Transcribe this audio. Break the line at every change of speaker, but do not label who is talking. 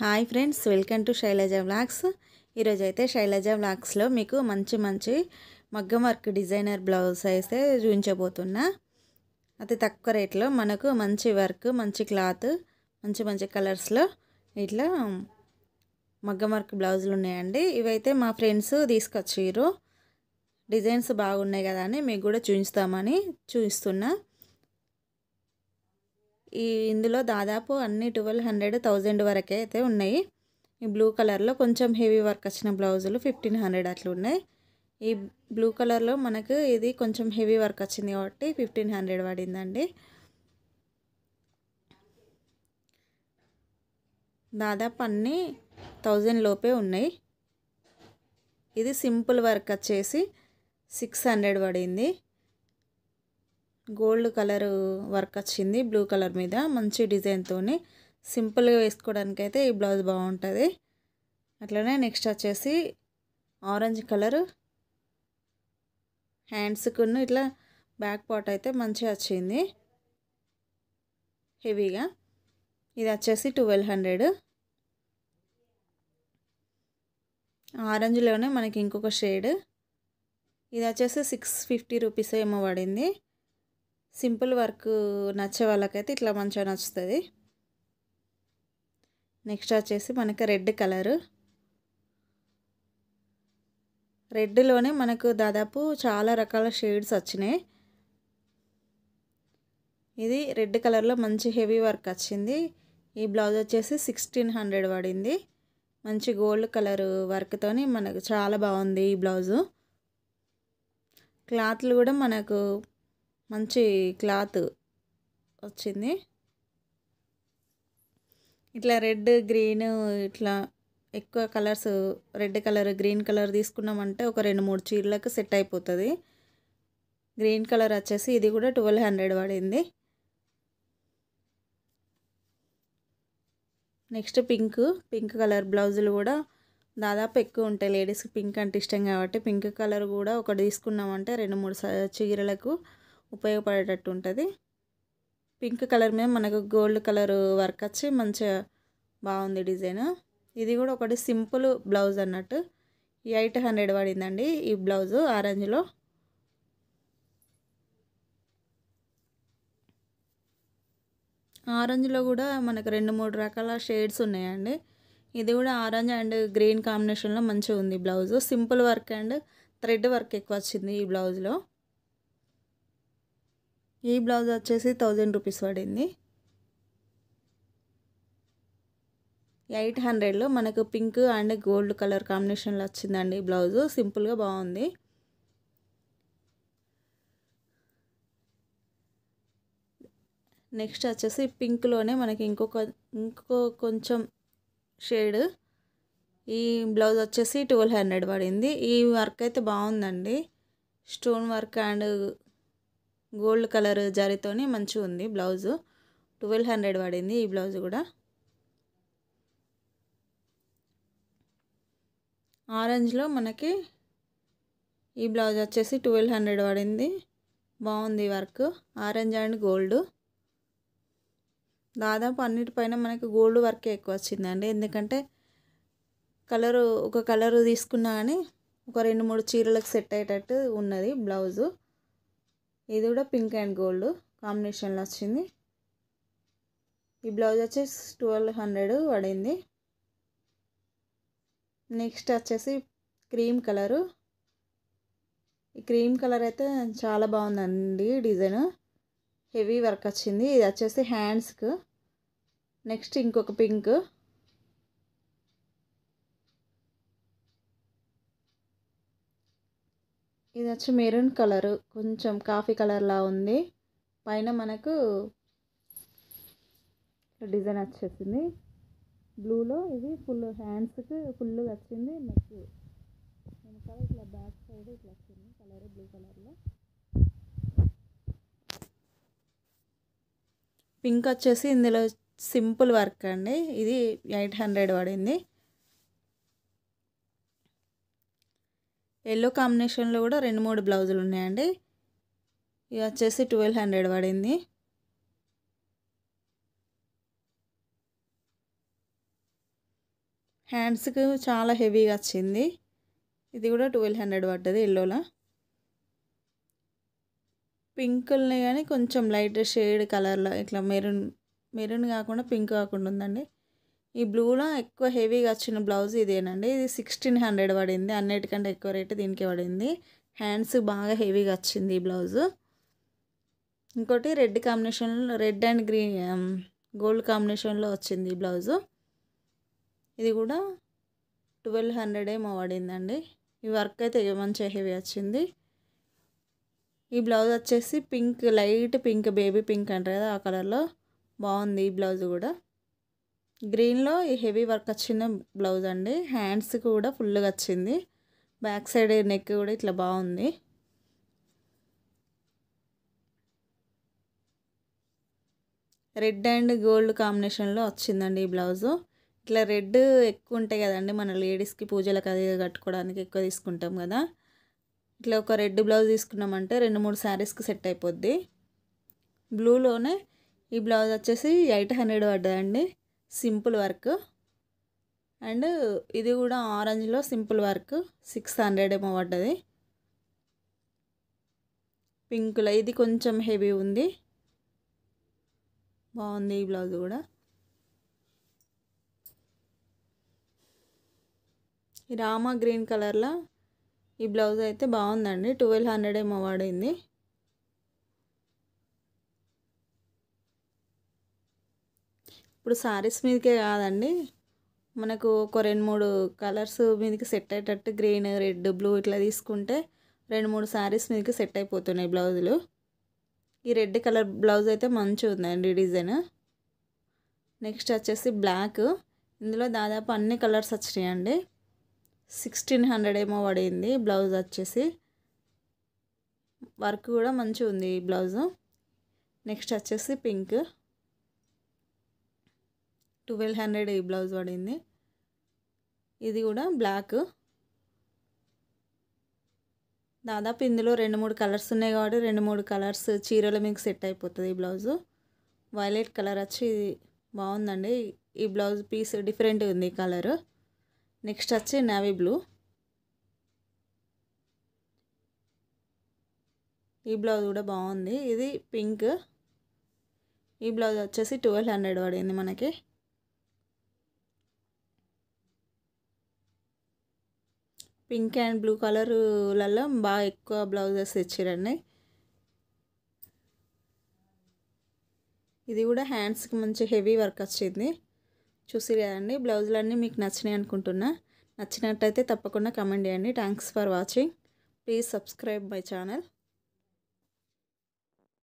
Hi friends, welcome to Shailaja vlogs. ఈరోజు అయితే శైలజ వ్లాగ్స్లో మీకు మంచి మగ్గం వర్క్ డిజైనర్ బ్లౌజ్ అయితే చూపించబోతున్నా. అతి తక్కువ రేట్లో మనకు మంచి వర్క్, మంచి క్లాత్, మంచి కలర్స్లో ఇట్లా మగ్గం వర్క్ బ్లౌజులు ఉన్నాయండి. ఇవైతే మా ఫ్రెండ్స్ తీసుకొచ్చిర్రు. డిజైన్స్ బాగున్నాయి కదా అని మీకు కూడా చూపిస్తున్నా. ఇందులో దాదాపు అన్ని 1200 వరకే అయితే ఉన్నాయి. ఈ బ్లూ కలర్లో కొంచెం హెవీ వర్క్ వచ్చిన బ్లౌజులు 1500 అట్లా ఉన్నాయి. ఈ బ్లూ కలర్లో మనకు ఇది కొంచెం హెవీ వర్క్ వచ్చింది కాబట్టి 1500 పడిందండి. దాదాపు అన్నీ 1000 లోపే ఉన్నాయి. ఇది సింపుల్ వర్క్ వచ్చేసి 600 పడింది. గోల్డ్ కలర్ వర్క్ వచ్చింది బ్లూ కలర్ మీద, మంచి డిజైన్తోని సింపుల్గా వేసుకోవడానికి అయితే ఈ బ్లౌజ్ బాగుంటుంది. అట్లనే నెక్స్ట్ వచ్చేసి ఆరెంజ్ కలర్ హ్యాండ్స్కు ఇట్లా బ్యాక్ పార్ట్ అయితే మంచిగా వచ్చింది హెవీగా. ఇది వచ్చేసి 1200. ఆరెంజ్లోనే మనకి ఇంకొక షేడ్, ఇది వచ్చేసి 650 రూపీస్ ఏమో పడింది. సింపుల్ వర్క్ నచ్చే వాళ్ళకైతే ఇట్లా మంచిగా నచ్చుతుంది. నెక్స్ట్ వచ్చేసి మనకి రెడ్ కలరు. రెడ్లోనే మనకు దాదాపు చాలా రకాల షేడ్స్ వచ్చినాయి. ఇది రెడ్ కలర్లో మంచి హెవీ వర్క్ వచ్చింది. ఈ బ్లౌజ్ వచ్చేసి 1600 పడింది. మంచి గోల్డ్ కలర్ వర్క్తోని మనకు చాలా బాగుంది ఈ బ్లౌజు. క్లాత్లు కూడా మనకు మంచి క్లాత్ వచ్చింది. ఇట్లా రెడ్, గ్రీన్, ఇట్లా ఎక్కువ colours red colour, green colour తీసుకున్నామంటే ఒక 2-3 చీరలకు సెట్ అయిపోతుంది. గ్రీన్ కలర్ వచ్చేసి ఇది కూడా 1200 పడింది. నెక్స్ట్ పింక్ కలర్ బ్లౌజులు కూడా దాదాపు ఎక్కువ ఉంటాయి. లేడీస్కి పింక్ అంటే ఇష్టం కాబట్టి పింక్ కలర్ కూడా ఒకటి తీసుకున్నామంటే 2-3 చీరలకు ఉపయోగపడేటట్టు ఉంటుంది. పింక్ కలర్ మీద మనకు గోల్డ్ కలర్ వర్క్ వచ్చి మంచిగా బాగుంది డిజైన్. ఇది కూడా ఒకటి సింపుల్ బ్లౌజ్ అన్నట్టు 800 పడిందండి ఈ బ్లౌజు ఆరెంజ్లో. ఆరెంజ్లో కూడా మనకు 2-3 రకాల షేడ్స్ ఉన్నాయండి. ఇది కూడా ఆరెంజ్ అండ్ గ్రీన్ కాంబినేషన్లో మంచిగా ఉంది blouse. Simple work and thread work ఎక్కువ వచ్చింది ఈ బ్లౌజ్లో. ఈ బ్లౌజ్ వచ్చేసి 1000 రూపీస్ పడింది. 800లో మనకు పింక్ అండ్ గోల్డ్ కలర్ కాంబినేషన్లో వచ్చిందండి ఈ బ్లౌజు. సింపుల్గా బాగుంది. నెక్స్ట్ వచ్చేసి పింక్లోనే మనకి ఇంకో కొంచెం షేడ్. ఈ బ్లౌజ్ వచ్చేసి 1200 పడింది. ఈ వర్క్ అయితే బాగుందండి. Stone work and gold colour జరీతోని మంచిగా ఉంది బ్లౌజు. 1200 పడింది ఈ బ్లౌజ్ కూడా. ఆరెంజ్లో మనకి ఈ బ్లౌజ్ వచ్చేసి 1200 పడింది. బాగుంది వర్క్, ఆరెంజ్ అండ్ గోల్డ్. దాదాపు అన్నిటిపైన మనకి గోల్డ్ వర్కే ఎక్కువ వచ్చిందండి. ఎందుకంటే ఒక కలరు తీసుకున్నా కానీ ఒక 2-3 చీరలకు సెట్ అయ్యేటట్టు ఉన్నది బ్లౌజు. ఇది కూడా పింక్ అండ్ గోల్డ్ కాంబినేషన్లో వచ్చింది. ఈ బ్లౌజ్ వచ్చేసి 1200 పడింది. నెక్స్ట్ వచ్చేసి క్రీమ్ కలరు. ఈ క్రీమ్ కలర్ అయితే చాలా బాగుందండి డిజైన్. హెవీ వర్క్ వచ్చింది. ఇది వచ్చేసి హ్యాండ్స్కు. నెక్స్ట్ ఇంకొక పింక్. ఇది వచ్చి మెరూన్ కలరు, కొంచెం కాఫీ కలర్లా ఉంది. పైన మనకు డిజైన్ వచ్చేసింది బ్లూలో. ఇది ఫుల్ హ్యాండ్స్కి ఫుల్గా వచ్చింది. నెక్ వెనకాల ఇట్లా బ్యాక్ సైడ్ ఇట్లా వచ్చింది కలర్ బ్లూ కలర్లో. పింక్ వచ్చేసి ఇందులో సింపుల్ వర్క్ అండి. ఇది 800 పడింది. ఎల్లో కాంబినేషన్లో కూడా 2-3 బ్లౌజులు ఉన్నాయండి. ఇవి వచ్చేసి 1200 పడింది. హ్యాండ్స్కి చాలా హెవీగా వచ్చింది. ఇది కూడా 1200 పడ్డది ఎల్లోలా. పింకుల్ని కానీ కొంచెం లైట్ షేడ్ కలర్లో ఇట్లా మెరూన్ కాకుండా పింక్ కాకుండా ఉందండి. ఈ బ్లూలో ఎక్కువ హెవీగా వచ్చిన బ్లౌజ్ ఇదేనండి. ఇది 1600 పడింది. అన్నిటికంటే ఎక్కువ రేటు దీనికి పడింది. హ్యాండ్స్ బాగా హెవీగా వచ్చింది ఈ బ్లౌజు. ఇంకోటి రెడ్ కాంబినేషన్లో, రెడ్ అండ్ గ్రీన్ గోల్డ్ కాంబినేషన్లో వచ్చింది ఈ బ్లౌజు. ఇది కూడా 1200 ఏమో పడిందండి. ఈ వర్క్ అయితే మంచిగా హెవీ వచ్చింది. ఈ బ్లౌజ్ వచ్చేసి pink, light pink, baby pink అంటారు కదా, ఆ కలర్లో బాగుంది ఈ బ్లౌజ్ కూడా. గ్రీన్లో ఈ హెవీ వర్క్ వచ్చిన బ్లౌజ్ అండి. హ్యాండ్స్ కూడా ఫుల్గా వచ్చింది. బ్యాక్ సైడ్ నెక్ కూడా ఇట్లా బాగుంది. రెడ్ అండ్ గోల్డ్ కాంబినేషన్లో వచ్చిందండి ఈ బ్లౌజు. ఇట్లా రెడ్ ఎక్కువ ఉంటాయి కదండి మన లేడీస్కి, పూజలకు అది కట్టుకోవడానికి ఎక్కువ తీసుకుంటాం కదా. ఇట్లా ఒక రెడ్ బ్లౌజ్ తీసుకున్నామంటే 2-3 శారీస్కి సెట్ అయిపోద్ది. బ్లూలోనే ఈ బ్లౌజ్ వచ్చేసి 800 పడ్డదండి. Simple work. అండ్ ఇది కూడా ఆరెంజ్లో సింపుల్ వర్క్ 600 ఏమో పడ్డది. పింక్లో ఇది కొంచెం హెవీ ఉంది. బాగుంది ఈ బ్లౌజ్ కూడా. ఈ రామా గ్రీన్ కలర్లో ఈ బ్లౌజ్ అయితే బాగుందండి. 1200 ఏమో పడింది. ఇప్పుడు సారీస్ మీదకే కాదండి, మనకు ఒక 2-3 కలర్స్ మీదకి సెట్ అయ్యేటట్టు గ్రీన్, రెడ్, బ్లూ ఇట్లా తీసుకుంటే 2-3 సారీస్ మీదకి సెట్ అయిపోతున్నాయి బ్లౌజులు. ఈ రెడ్ కలర్ బ్లౌజ్ అయితే మంచిగా ఉందండి డిజైన్. నెక్స్ట్ వచ్చేసి బ్లాక్. ఇందులో దాదాపు అన్ని కలర్స్ వచ్చినాయండి. 1600 ఏమో పడింది బ్లౌజ్ వచ్చేసి. వర్క్ కూడా మంచిగా ఉంది ఈ బ్లౌజు. నెక్స్ట్ వచ్చేసి పింక్. 1200 ఈ బ్లౌజ్ పడింది. ఇది కూడా బ్లాక్. దాదాపు ఇందులో 2-3 కలర్స్ ఉన్నాయి కాబట్టి 2-3 కలర్స్ చీరల మీకు సెట్ అయిపోతుంది ఈ బ్లౌజు. వైలెట్ కలర్ వచ్చి బాగుందండి. ఈ బ్లౌజ్ పీస్ డిఫరెంట్ ఉంది ఈ కలరు. నెక్స్ట్ వచ్చి నేవీ బ్లూ. ఈ బ్లౌజ్ కూడా బాగుంది. ఇది పింక్. ఈ బ్లౌజ్ వచ్చేసి 1200 పడింది మనకి. పింక్ అండ్ బ్లూ కలర్లలో బాగా ఎక్కువ బ్లౌజెస్ ఇచ్చారండి. ఇది కూడా హ్యాండ్స్కి మంచి హెవీ వర్క్ వచ్చింది. చూసి కదండి, బ్లౌజులన్నీ మీకు నచ్చినాయి అనుకుంటున్నా. నచ్చినట్టయితే తప్పకుండా కమెంట్ చేయండి. Thanks for watching. Please subscribe my channel.